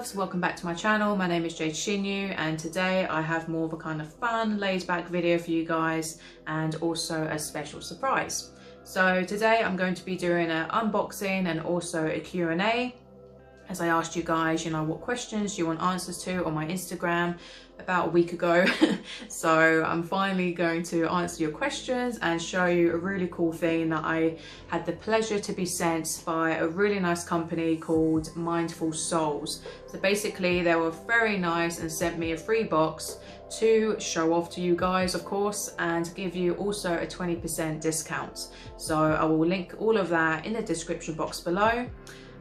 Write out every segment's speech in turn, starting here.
loves, welcome back to my channel. My name is Jade Shinyu and today I have more of a kind of fun laid back video for you guys and also a special surprise. So today I'm going to be doing an unboxing and also a Q&A, as I asked you guys, you know, what questions you want answers to on my Instagram about a week ago. So I'm finally going to answer your questions and show you a really cool thing that I had the pleasure to be sent by a really nice company called Mindful Souls. So basically they were very nice and sent me a free box to show off to you guys, of course, and give you also a 20% discount. So I will link all of that in the description box below.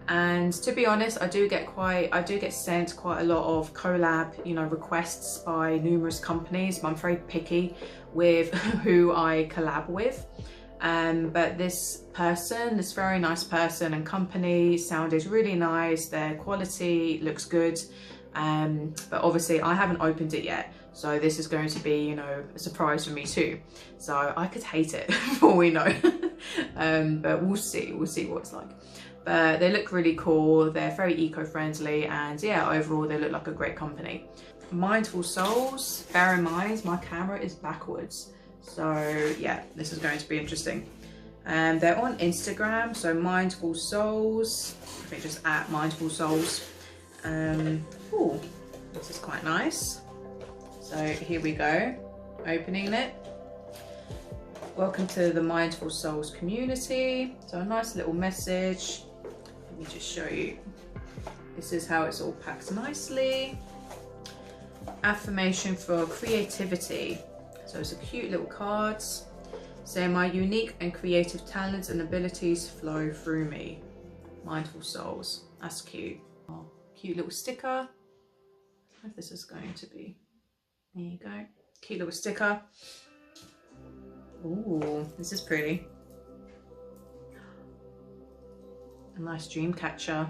And to be honest, I do get sent quite a lot of collab, you know, requests by numerous companies, but I'm very picky with who I collab with. But this very nice person and company sounded really nice. Their quality looks good. But obviously I haven't opened it yet. So this is going to be, you know, a surprise for me too. So I could hate it for all we know. But we'll see what it's like. But they look really cool, they're very eco-friendly, and yeah, overall they look like a great company. Mindful Souls, bear in mind my camera is backwards, so yeah, this is going to be interesting. They're on Instagram, so Mindful Souls, I think just at Mindful Souls. Ooh, this is quite nice. So here we go, opening it. Welcome to the Mindful Souls community. So a nice little message. Let me just show you. This is how it's all packed nicely. Affirmation for creativity. So it's a cute little cards saying my unique and creative talents and abilities flow through me. Mindful Souls. That's cute. Oh, cute little sticker. I don't know if this is going to be. There you go. Cute little sticker. Ooh, this is pretty. A nice dream catcher.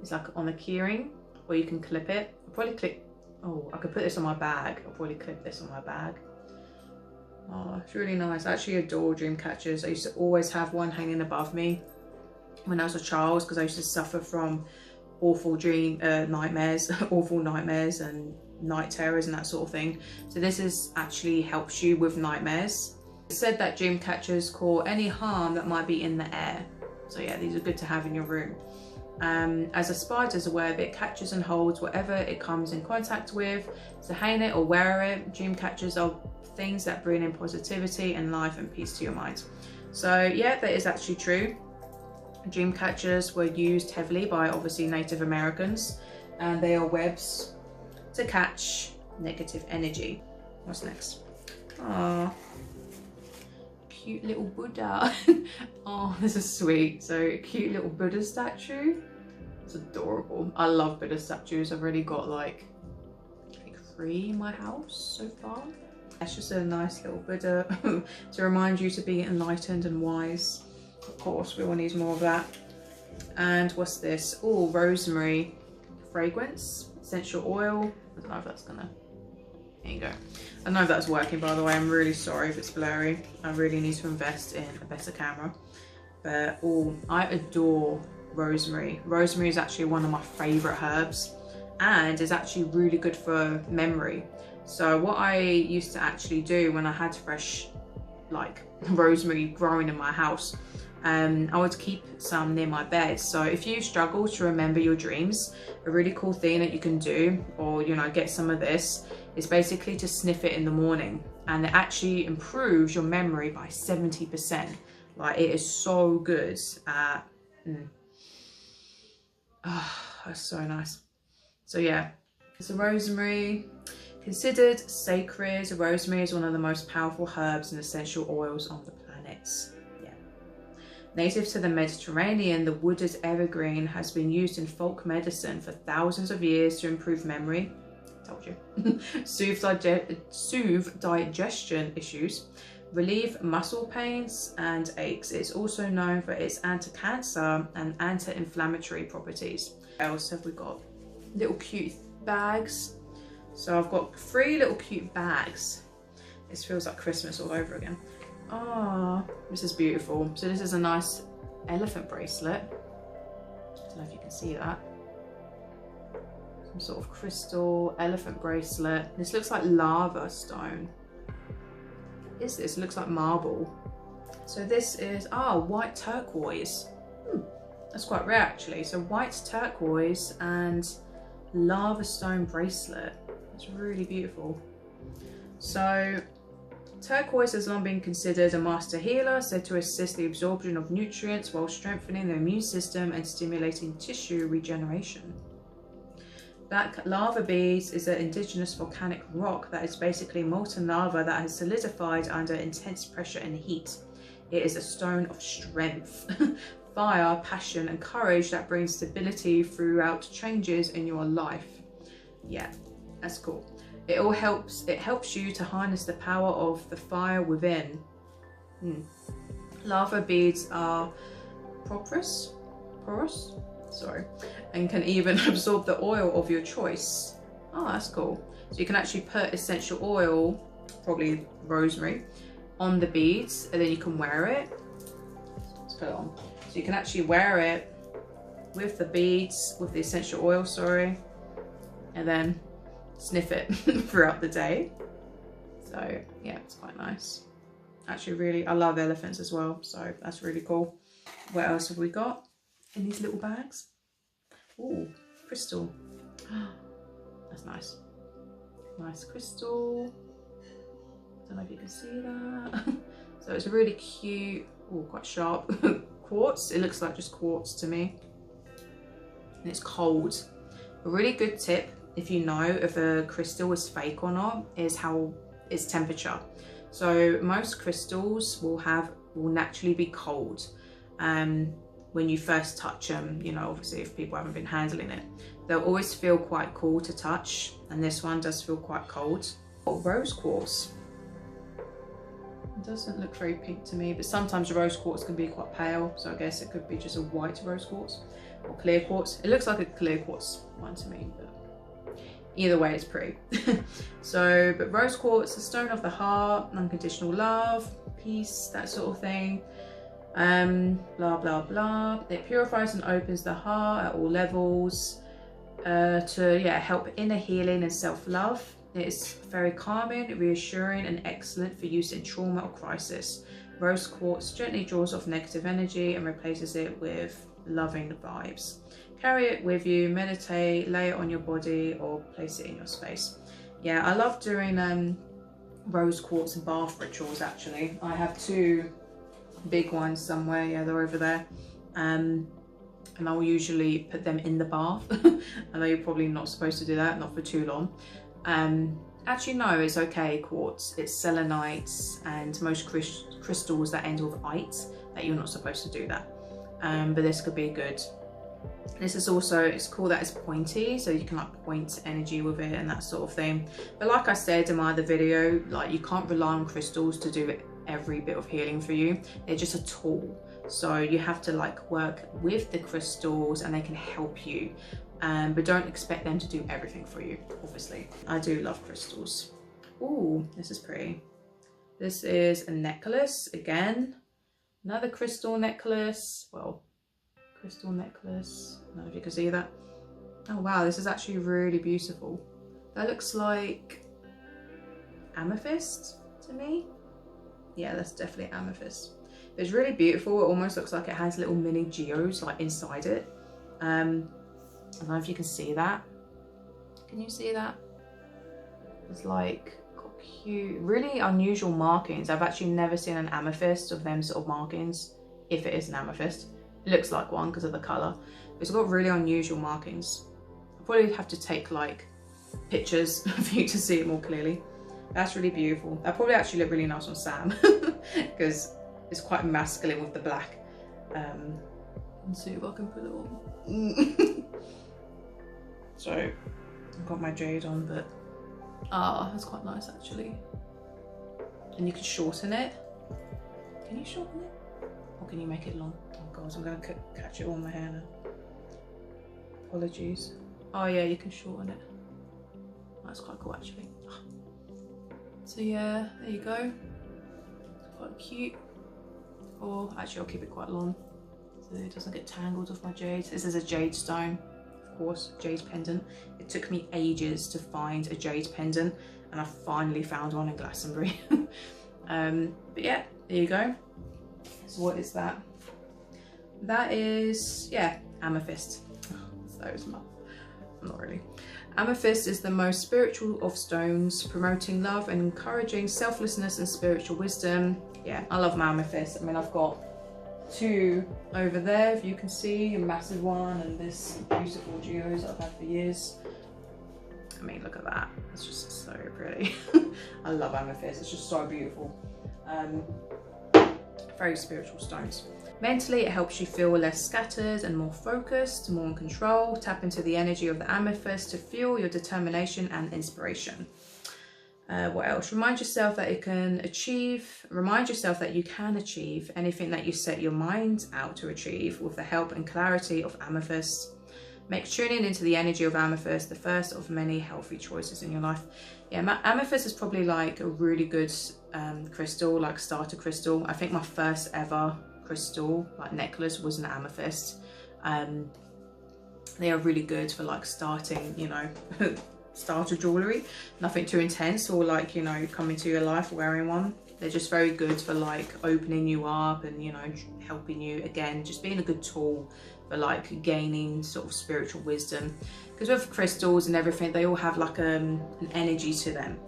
It's like on a keyring, or you can clip it. I'll probably clip. Oh, I could put this on my bag. I'll probably clip this on my bag. Oh, it's really nice. I actually adore dream catchers. I used to always have one hanging above me when I was a child because I used to suffer from awful nightmares, awful nightmares and night terrors and that sort of thing. So this actually helps you with nightmares. It said that dream catchers call any harm that might be in the air. So yeah, these are good to have in your room. As a spider's web, it catches and holds whatever it comes in contact with. So hang it or wear it. Dream catchers are things that bring in positivity and life and peace to your mind. So yeah, that is actually true. Dream catchers were used heavily by obviously Native Americans, and they are webs to catch negative energy. What's next? Ah, cute little Buddha. Oh, this is sweet. So cute little Buddha statue. It's adorable. I love Buddha statues. I've already got like I think 3 in my house so far. That's just a nice little Buddha to remind you to be enlightened and wise. Of course, we will need more of that. And what's this? Oh, rosemary fragrance, essential oil. I don't know if that's gonna. There you go. I don't know if that's working, by the way. I'm really sorry if it's blurry. I really need to invest in a better camera. But oh, I adore rosemary. Rosemary is actually one of my favorite herbs and is actually really good for memory. So what I used to actually do when I had fresh like rosemary growing in my house, I would keep some near my bed. So if you struggle to remember your dreams, a really cool thing that you can do, or you know, get some of this, is basically to sniff it in the morning, and it actually improves your memory by 70%. Like, it is so good at oh, that's so nice. So yeah, it's a rosemary. Considered sacred, rosemary is one of the most powerful herbs and essential oils on the planet. Native to the Mediterranean, the wooded evergreen has been used in folk medicine for thousands of years to improve memory, told you, soothe digestion issues, relieve muscle pains and aches. It's also known for its anti-cancer and anti-inflammatory properties. What else have we got? Little cute bags. So I've got 3 little cute bags. This feels like Christmas all over again. Oh, this is beautiful. So this is a nice elephant bracelet. don't know if you can see that. Some sort of crystal elephant bracelet. This looks like lava stone. What is this? It looks like marble. So this is, white turquoise. That's quite rare actually. So white turquoise and lava stone bracelet. It's really beautiful. So turquoise has long been considered a master healer, said to assist the absorption of nutrients while strengthening the immune system and stimulating tissue regeneration. Black lava beads is an indigenous volcanic rock that is basically molten lava that has solidified under intense pressure and heat. It is a stone of strength, fire, passion and courage that brings stability throughout changes in your life. Yeah, that's cool. It helps you to harness the power of the fire within. Lava beads are porous, and can even absorb the oil of your choice. Oh, that's cool. So you can actually put essential oil, probably rosemary, on the beads, and then you can wear it. Let's put it on. So you can actually wear it with the beads, with the essential oil, and then sniff it throughout the day. So yeah, it's quite nice. Actually, I love elephants as well, so that's really cool. What else have we got in these little bags? Oh, crystal. That's nice. Nice crystal. Don't know if you can see that. So it's a really cute, quite sharp quartz. It looks like just quartz to me. And it's cold. A really good tip, if you know if a crystal is fake or not, is how its temperature. So most crystals will naturally be cold when you first touch them. You know, obviously if people haven't been handling it, they'll always feel quite cool to touch, and this one does feel quite cold. Rose quartz. It doesn't look very pink to me, but sometimes rose quartz can be quite pale, so I guess it could be just a white rose quartz or clear quartz. It looks like a clear quartz one to me, but either way it's pretty. But rose quartz, the stone of the heart, unconditional love, peace, that sort of thing. Blah blah blah. It purifies and opens the heart at all levels to help inner healing and self-love. It's very calming, reassuring and excellent for use in trauma or crisis. Rose quartz gently draws off negative energy and replaces it with loving vibes. Carry it with you, meditate, lay it on your body or place it in your space. Yeah, I love doing rose quartz and bath rituals actually. I have two big ones somewhere, yeah, they're over there. And I'll usually put them in the bath. I know you're probably not supposed to do that, not for too long. Actually no, it's okay, quartz. It's selenites and most crystals that end with ite, that you're not supposed to do that. But this could be good. This is also, it's cool that it's pointy, so you can like point energy with it and that sort of thing. But like I said in my other video, like you can't rely on crystals to do every bit of healing for you. They're just a tool. So you have to like work with the crystals and they can help you. But don't expect them to do everything for you, obviously. I do love crystals. Ooh, this is pretty. This is a necklace, again. Another crystal necklace. Well, crystal necklace. I don't know if you can see that. Oh wow, this is actually really beautiful. That looks like amethyst to me. Yeah, that's definitely amethyst. It's really beautiful. It almost looks like it has little mini geodes like inside it. I don't know if you can see that. Can you see that? It's like got cute, really unusual markings. I've actually never seen an amethyst of them sort of markings, if it is an amethyst. It looks like one because of the colour. It's got really unusual markings. I'll probably have to take like pictures for you to see it more clearly. That's really beautiful. That probably actually look really nice on Sam because it's quite masculine with the black. Let's see if I can put it on. So I've got my jade on, but that's quite nice actually. And you can shorten it. Can you shorten it? Or can you make it long? Oh god, I'm gonna catch it all in my hair now. Apologies. Oh yeah, you can shorten it. That's quite cool actually. So yeah, there you go. It's quite cute. Or actually I'll keep it quite long. so it doesn't get tangled with my jades. This is a jade stone, of course, jade pendant. It took me ages to find a jade pendant, and I finally found one in Glastonbury. But yeah, there you go. So what is that? That is, yeah, amethyst. So it's not really. Amethyst is the most spiritual of stones, promoting love and encouraging selflessness and spiritual wisdom. Yeah, I love my amethyst. I mean, I've got two over there, if you can see, a massive one, and this beautiful geos I've had for years. I mean, look at that. It's just so pretty. I love amethyst. It's just so beautiful. Very spiritual stones. Mentally, it helps you feel less scattered and more focused, more in control. Tap into the energy of the amethyst to fuel your determination and inspiration. What else? Remind yourself that you can achieve anything that you set your mind out to achieve with the help and clarity of amethyst. Make tuning into the energy of amethyst the first of many healthy choices in your life. Yeah, amethyst is probably like a really good crystal, like starter crystal. I think my first ever crystal like necklace was an amethyst. They are really good for like starting, you know, starter jewelry. Nothing too intense, or like, you know, come into your life wearing one. They're just very good for like opening you up and, you know, helping you, again, just being a good tool for like gaining sort of spiritual wisdom. Because with crystals and everything, they all have like an energy to them.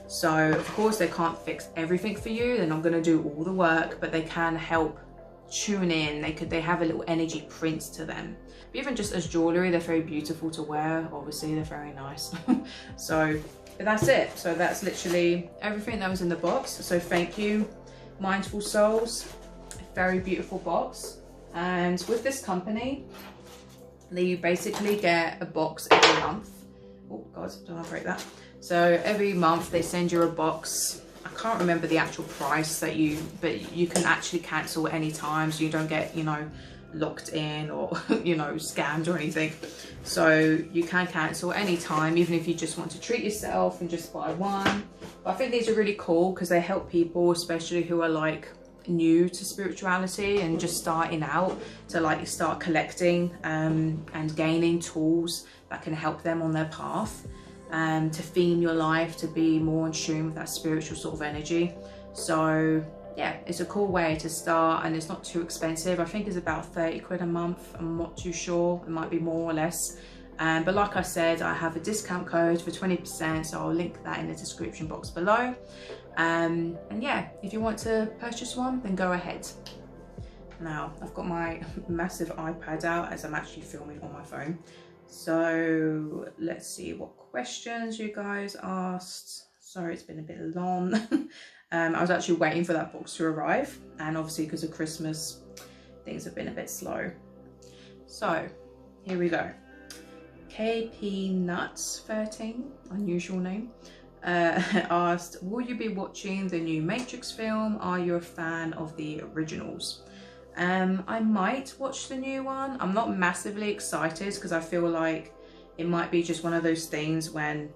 So of course they can't fix everything for you. They're not going to do all the work, but they can help tune in. They have a little energy print to them. But even just as jewelry, they're very beautiful to wear. Obviously they're very nice. So but that's it. So that's literally everything that was in the box. So thank you, Mindful Souls. Very beautiful box. And with this company, you basically get a box every month. Oh God, don't want to break that. So every month they send you a box. I can't remember the actual price but you can actually cancel at any time, so you don't get, you know, locked in or, you know, scammed or anything. So you can cancel any time, even if you just want to treat yourself and just buy one. But I think these are really cool because they help people, especially who are like new to spirituality and just starting out, to like start collecting and gaining tools that can help them on their path, to theme your life to be more in tune with that spiritual sort of energy. So yeah, it's a cool way to start, and it's not too expensive. I think it's about 30 quid a month. I'm not too sure, it might be more or less. But like I said, I have a discount code for 20%, so I'll link that in the description box below. And yeah, if you want to purchase one, then go ahead. Now, I've got my massive iPad out as I'm actually filming on my phone. So let's see what questions you guys asked. Sorry, it's been a bit long. I was actually waiting for that box to arrive, and obviously because of Christmas, things have been a bit slow. So here we go. KP Nuts 13, unusual name, asked, will you be watching the new Matrix film? Are you a fan of the originals? I might watch the new one. I'm not massively excited because I feel like it might be just one of those things when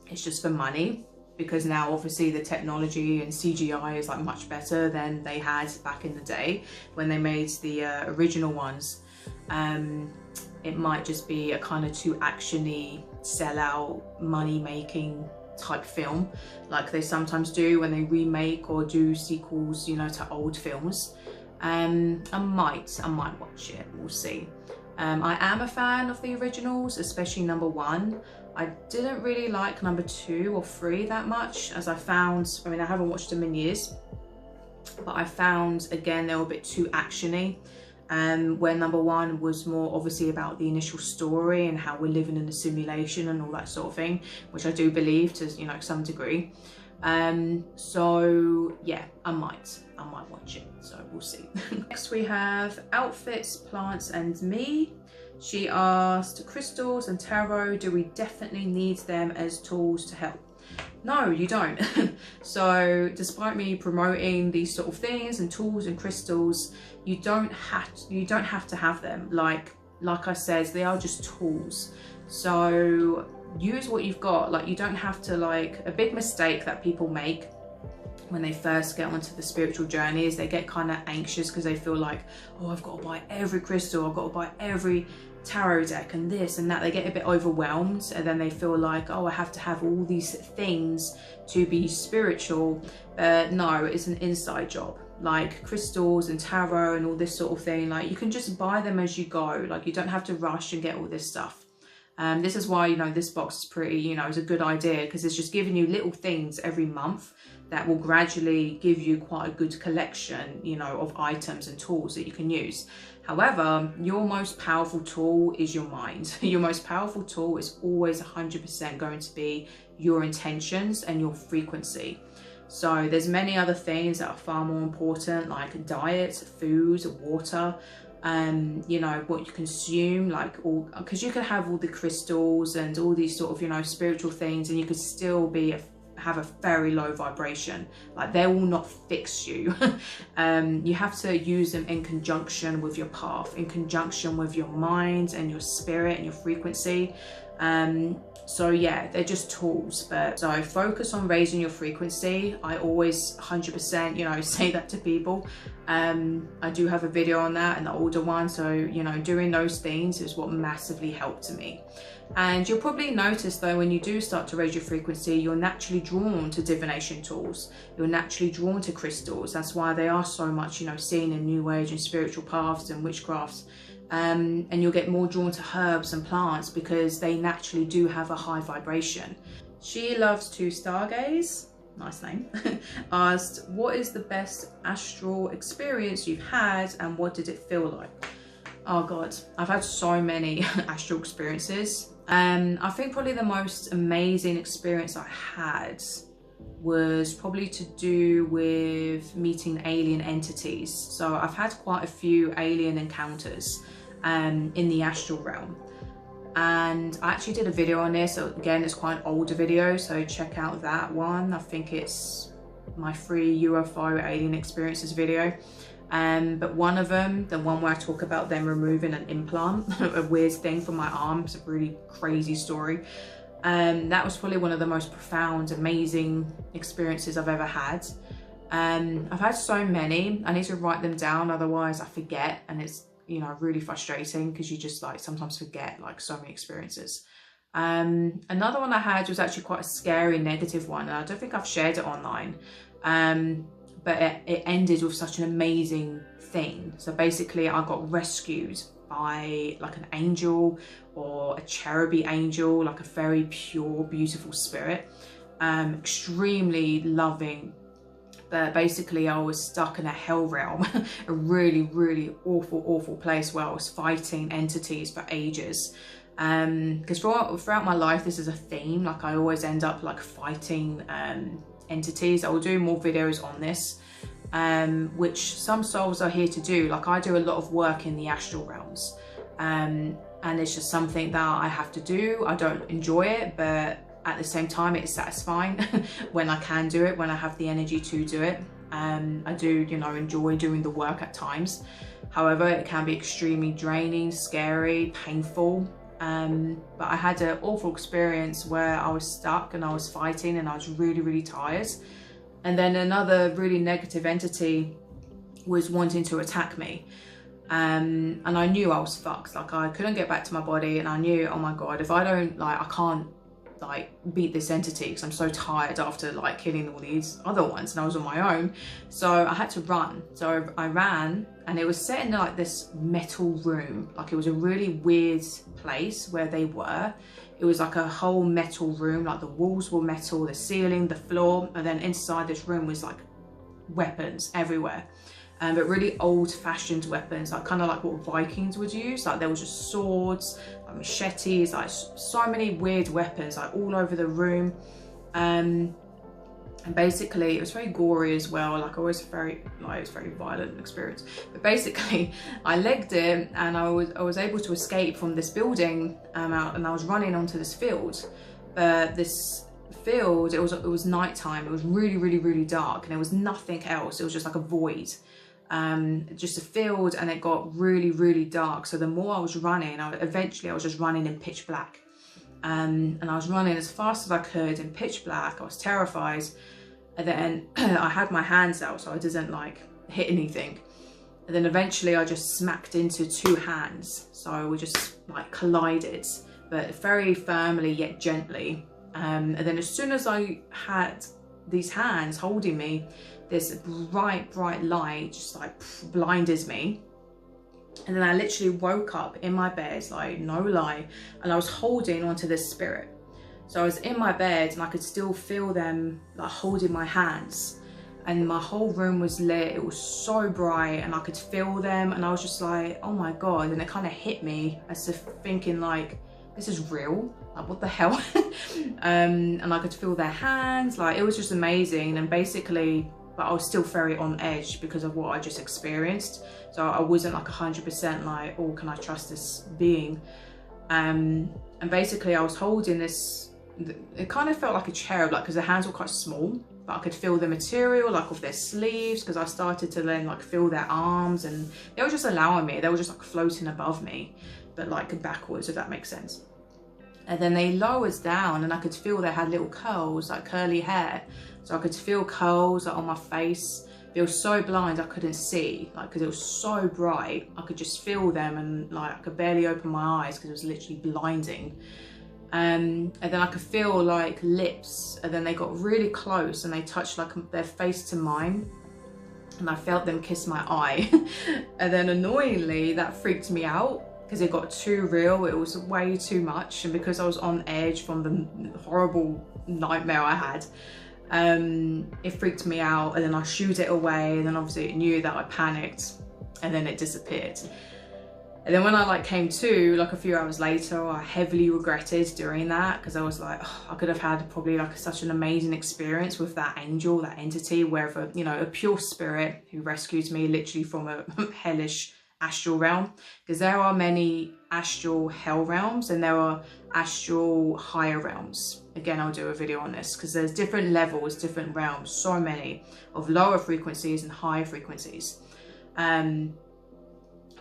it's just for money, because now obviously the technology and CGI is like much better than they had back in the day when they made the original ones. It might just be a kind of too actiony, sellout, money-making type film, like they sometimes do when they remake or do sequels, you know, to old films. I might watch it, we'll see. I am a fan of the originals, especially number 1. I didn't really like number 2 or 3 that much, as I found, I mean, I haven't watched them in years, but I found, again, they were a bit too actiony. Where number 1 was more obviously about the initial story and how we're living in a simulation and all that sort of thing, which I do believe to, you know, some degree. So yeah, I might watch it, so we'll see. Next we have Outfits, Plants and Me. She asked, crystals and tarot, do we definitely need them as tools to help? No, you don't. So despite me promoting these sort of things and tools and crystals, you don't have to have them. Like I said, they are just tools. So use what you've got. Like, you don't have to, like, a big mistake that people make when they first get onto the spiritual journey is they get kind of anxious because they feel like, oh, I've got to buy every crystal, I've got to buy every tarot deck and this and that. They get a bit overwhelmed, and then they feel like, oh, I have to have all these things to be spiritual. No, it's an inside job. Like crystals and tarot and all this sort of thing, like you can just buy them as you go. Like you don't have to rush and get all this stuff. This is why, you know, this box is pretty, you know, it's a good idea, because it's just giving you little things every month that will gradually give you quite a good collection, you know, of items and tools that you can use. However, your most powerful tool is your mind. Your most powerful tool is always 100% going to be your intentions and your frequency. So there's many other things that are far more important, like diet, food, water, you know, what you consume, like all, because you could have all the crystals and all these sort of, you know, spiritual things, and you could still have a very low vibration. Like they will not fix you. You have to use them in conjunction with your path, in conjunction with your mind and your spirit and your frequency. So yeah, they're just tools. But so focus on raising your frequency. I always 100%, you know, say that to people. I do have a video on that, and the older one. So, you know, doing those things is what massively helped me. And you'll probably notice though, when you do start to raise your frequency, you're naturally drawn to divination tools. You're naturally drawn to crystals. That's why they are so much, you know, seen in New Age and spiritual paths and witchcrafts. And you'll get more drawn to herbs and plants because they naturally do have a high vibration. She Loves to Stargaze, nice name, asked, what is the best astral experience you've had and what did it feel like? Oh God, I've had so many astral experiences. I think probably the most amazing experience I had was probably to do with meeting alien entities. So I've had quite a few alien encounters in the astral realm. And I actually did a video on this. So again, it's quite an older video, so check out that one. I think it's my free UFO alien experiences video. But one of them, the one where I talk about them removing an implant, a weird thing from my arm, it's a really crazy story. That was probably one of the most profound, amazing experiences I've ever had. I've had so many. I need to write them down, otherwise I forget, and it's, you know, really frustrating because you just like sometimes forget like so many experiences. Another one I had was actually quite a scary negative one, and I don't think I've shared it online. But it ended with such an amazing thing. So basically I got rescued by like an angel or a cheruby angel, like a very pure, beautiful spirit, extremely loving. But basically I was stuck in a hell realm, a really, really awful place where I was fighting entities for ages. Because throughout my life, this is a theme. Like I always end up like fighting entities. I will do more videos on this, which some souls are here to do. Like I do a lot of work in the astral realms, and it's just something that I have to do. I don't enjoy it, but at the same time it's satisfying when I can do it, when I have the energy to do it. I do, you know, enjoy doing the work at times. However, it can be extremely draining, scary, painful. But I had an awful experience where I was stuck and I was fighting and I was really, really tired. And then another really negative entity was wanting to attack me. And I knew I was fucked. Like I couldn't get back to my body, and I knew, oh my God, if I don't, like, I can't like beat this entity because I'm so tired after like killing all these other ones and I was on my own. So I had to run. So I ran, and it was set in like this metal room. Like it was a really weird place where they were. It was like a whole metal room, like the walls were metal, the ceiling, the floor, and then inside this room was like weapons everywhere. But really old-fashioned weapons, like kind of like what Vikings would use. Like there was just swords, like machetes, like so many weird weapons, like all over the room. And basically, it was very gory as well. Like always very, like it's a very violent experience. But basically, I legged it, and I was able to escape from this building out, and I was running onto this field. But this field, it was nighttime. It was really, really, really dark, and there was nothing else. It was just like a void. Just a field, and it got really, really dark. So the more I was running, eventually I was just running in pitch black, and I was running as fast as I could in pitch black. I was terrified, And then I had my hands out so I didn't like hit anything. And then eventually I just smacked into 2 hands. So we just like collided, but very firmly yet gently. And then as soon as I had these hands holding me, this bright light just like blinded me. And then I literally woke up in my bed, like no lie, and I was holding onto this spirit. So I was in my bed and I could still feel them like holding my hands, and my whole room was lit. It was so bright and I could feel them, and I was just like, oh my God. And it kind of hit me as if thinking like, this is real, like what the hell? And I could feel their hands, like it was just amazing. And basically, but I was still very on edge because of what I just experienced. So I wasn't like 100% like, oh, can I trust this being? And basically I was holding this, it kind of felt like a cherub, like because the hands were quite small, but I could feel the material like of their sleeves, because I started to then like feel their arms, and they were just allowing me, they were just like floating above me, but like backwards, if that makes sense. And then they lowered down and I could feel they had little curls, like curly hair. So I could feel curls like on my face. It was so blind I couldn't see, like because it was so bright. I could just feel them, and like I could barely open my eyes because it was literally blinding. And then I could feel like lips, and then they got really close and they touched like their face to mine, and I felt them kiss my eye. And then annoyingly that freaked me out because it got too real. It was way too much, and because I was on edge from the horrible nightmare I had, it freaked me out. And then I shooed it away, and then obviously it knew that I panicked, and then it disappeared. And then when I like came to, like a few hours later, I heavily regretted doing that, because I was like, oh, I could have had probably like such an amazing experience with that angel, that entity, wherever, you know, a pure spirit who rescued me literally from a hellish astral realm. Because there are many astral hell realms and there are astral higher realms. Again, I'll do a video on this because there's different levels, different realms, so many of lower frequencies and higher frequencies.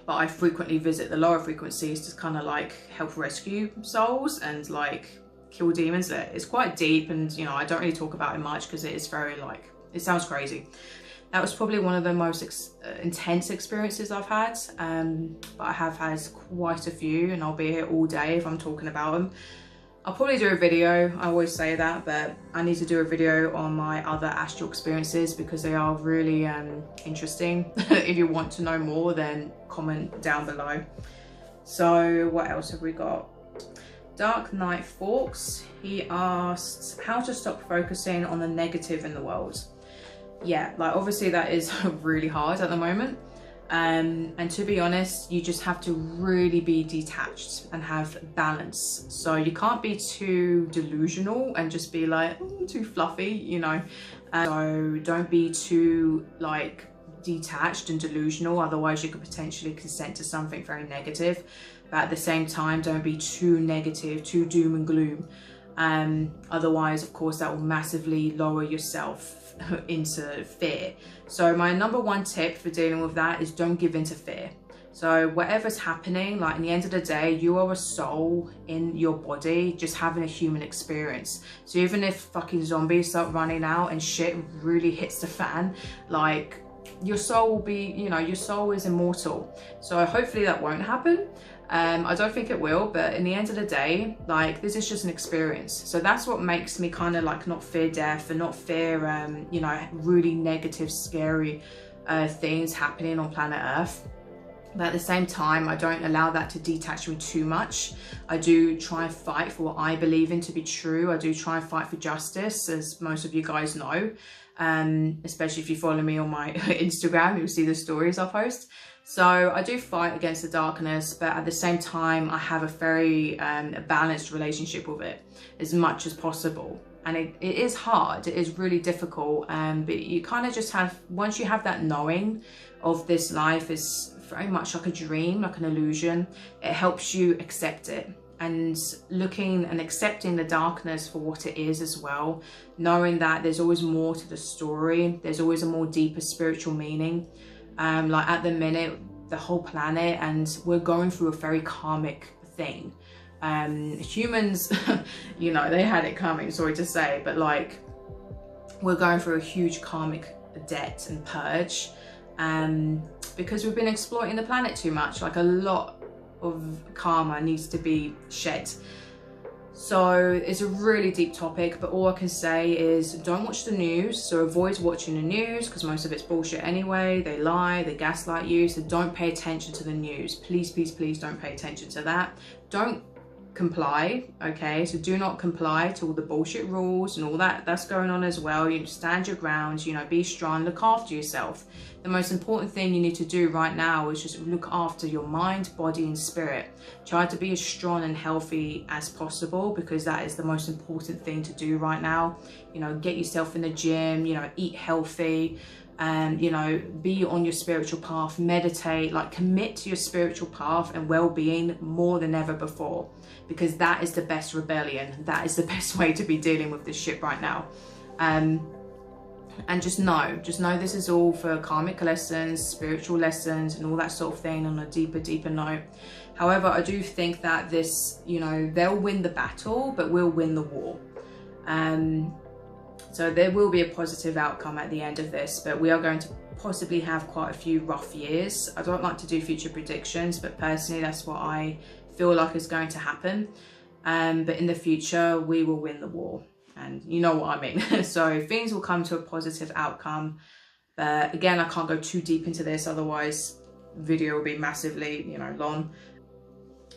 But I frequently visit the lower frequencies to kind of like help rescue souls and like kill demons. It's quite deep, and you know, I don't really talk about it much because it is very like, it sounds crazy. That was probably one of the most intense experiences I've had, but I have had quite a few, and I'll be here all day if I'm talking about them. I'll probably do a video, I always say that, but I need to do a video on my other astral experiences because they are really interesting. If you want to know more, then comment down below. So what else have we got? Dark Knight Forks, he asked how to stop focusing on the negative in the world. Yeah, like obviously that is really hard at the moment. And to be honest, you just have to really be detached and have balance. So you can't be too delusional and just be like, oh, too fluffy, you know. So don't be too like detached and delusional, otherwise you could potentially consent to something very negative. But at the same time, don't be too negative, too doom and gloom. Otherwise, of course, that will massively lower yourself into fear. So my number one tip for dealing with that is don't give in to fear. So whatever's happening, like in the end of the day, you are a soul in your body just having a human experience. So even if fucking zombies start running out and shit really hits the fan, like your soul will be, you know, your soul is immortal. So hopefully that won't happen. I don't think it will, but in the end of the day, like this is just an experience. So that's what makes me kind of like not fear death and not fear, you know, really negative, scary things happening on planet Earth. But at the same time, I don't allow that to detach me too much. I do try and fight for what I believe in to be true. I do try and fight for justice, as most of you guys know. Especially if you follow me on my Instagram, you'll see the stories I post. So I do fight against the darkness, but at the same time, I have a very balanced relationship with it as much as possible. And it is hard, it is really difficult, but you kind of just have, once you have that knowing of this life is very much like a dream, like an illusion, it helps you accept it. And looking and accepting the darkness for what it is as well, knowing that there's always more to the story, there's always a more deeper spiritual meaning. Like at the minute, the whole planet, and we're going through a very karmic thing. Humans, you know, they had it coming, sorry to say, but like we're going through a huge karmic debt and purge, because we've been exploiting the planet too much. Like, a lot of karma needs to be shed. So it's a really deep topic, but all I can say is don't watch the news. So avoid watching the news, because most of it's bullshit anyway. They lie, they gaslight you. So don't pay attention to the news. Please, please, please don't pay attention to that. Don't comply, okay? So do not comply to all the bullshit rules and all that's going on as well. You stand your ground, you know, be strong, look after yourself. The most important thing you need to do right now is just look after your mind, body and spirit. Try to be as strong and healthy as possible, because that is the most important thing to do right now. You know, get yourself in the gym, you know, eat healthy, and you know, be on your spiritual path, meditate, like commit to your spiritual path and well-being more than ever before, because that is the best rebellion. That is the best way to be dealing with this shit right now. And just know this is all for karmic lessons, spiritual lessons and all that sort of thing on a deeper note. However, I do think that this, you know, they'll win the battle, but we'll win the war. So there will be a positive outcome at the end of this, but we are going to possibly have quite a few rough years. I don't like to do future predictions, but personally that's what I feel like is going to happen. But in the future, we will win the war. And you know what I mean. So things will come to a positive outcome. But again, I can't go too deep into this, otherwise video will be massively, you know, long.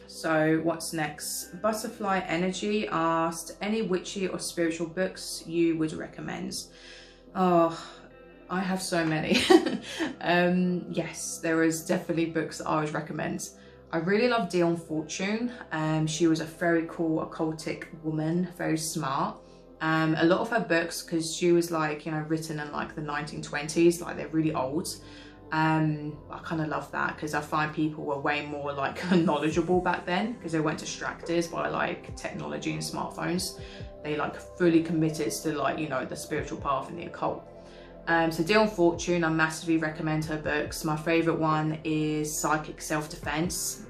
So what's next? Butterfly Energy asked, any witchy or spiritual books you would recommend? Oh, I have so many. Yes, there is definitely books that I would recommend. I really love Dion Fortune. She was a very cool occultic woman, very smart. A lot of her books, because she was like, you know, written in like the 1920s, like they're really old. I kind of love that, because I find people were way more like knowledgeable back then, because they weren't distracted by like technology and smartphones. They like fully committed to, like, you know, the spiritual path and the occult. So Dion Fortune, I massively recommend her books. My favorite one is Psychic Self-Defense.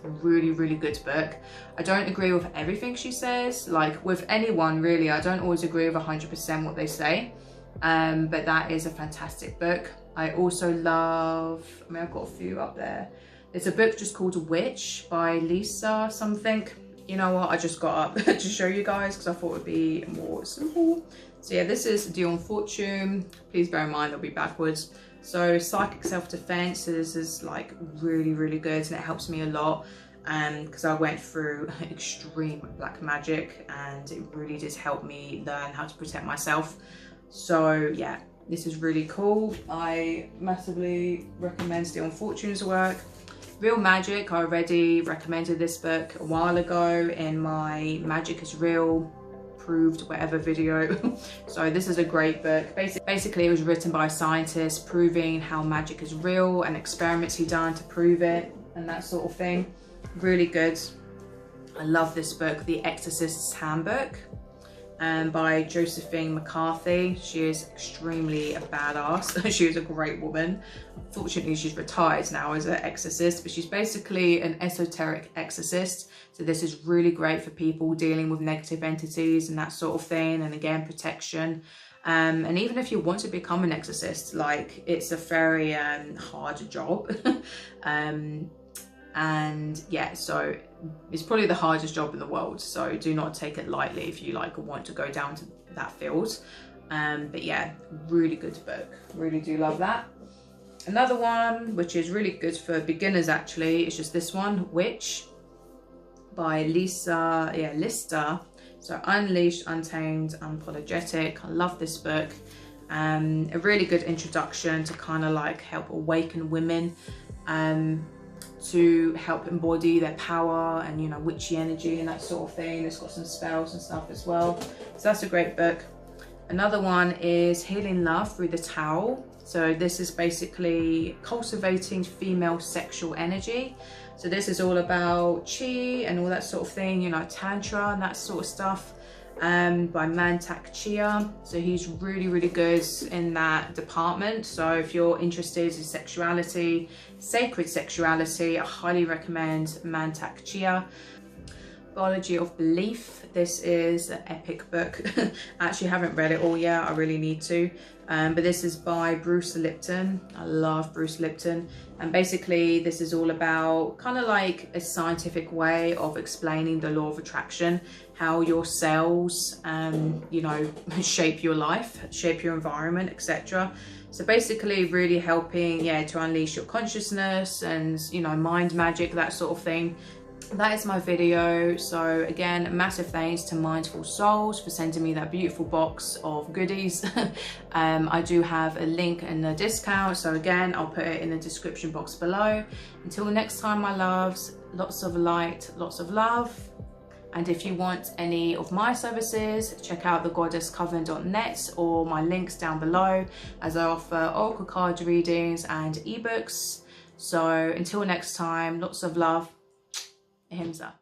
Really, really good book. I don't agree with everything she says, like with anyone really. I don't always agree with 100% what they say, but that is a fantastic book. I also love, I mean, I've got a few up there. There's a book just called Witch by Lisa something. You know what, I just got up to show you guys because I thought it would be more simple. So yeah, this is Dion Fortune. Please bear in mind they'll be backwards. So Psychic Self-Defense, so this is like really, really good, and it helps me a lot because I went through extreme black magic and it really did help me learn how to protect myself. So yeah, this is really cool. I massively recommend Dion Fortune's work. Real Magic, I already recommended this book a while ago in my Magic is Real proved whatever video. So this is a great book. Basically it was written by a scientist proving how magic is real and experiments he done to prove it and that sort of thing. Really good. I love this book, The Exorcist's Handbook, by Josephine McCarthy. She is extremely a badass. She is a great woman. Fortunately, she's retired now as an exorcist, but she's basically an esoteric exorcist. So this is really great for people dealing with negative entities and that sort of thing. And again, protection. And even if you want to become an exorcist, like it's a very hard job. And yeah, so it's probably the hardest job in the world, so do not take it lightly if you like want to go down to that field. But yeah, really good book, really do love that. Another one which is really good for beginners actually, it's just this one, Witch by Lister. So Unleashed, Untamed, Unapologetic. I love this book. A really good introduction to kind of like help awaken women, to help embody their power and, you know, witchy energy and that sort of thing. It's got some spells and stuff as well. So that's a great book. Another one is Healing Love Through the Towel. So this is basically cultivating female sexual energy. So this is all about chi and all that sort of thing, you know, tantra and that sort of stuff. By Mantak Chia. So he's really, really good in that department. So if you're interested in sexuality, sacred sexuality, I highly recommend Mantak Chia. Biology of Belief. This is an epic book. I actually haven't read it all yet. I really need to. But this is by Bruce Lipton. I love Bruce Lipton. And basically this is all about kind of like a scientific way of explaining the law of attraction, how your cells, you know, shape your life, shape your environment, etc. So basically really helping, yeah, to unleash your consciousness and, you know, mind magic, that sort of thing. That is my video. So again, massive thanks to Mindful Souls for sending me that beautiful box of goodies. I do have a link and a discount, so again, I'll put it in the description box below. Until next time, my loves, lots of light, lots of love. And if you want any of my services, check out thegoddesscoven.net or my links down below, as I offer oracle card readings and ebooks. So until next time, lots of love. Ahimsa.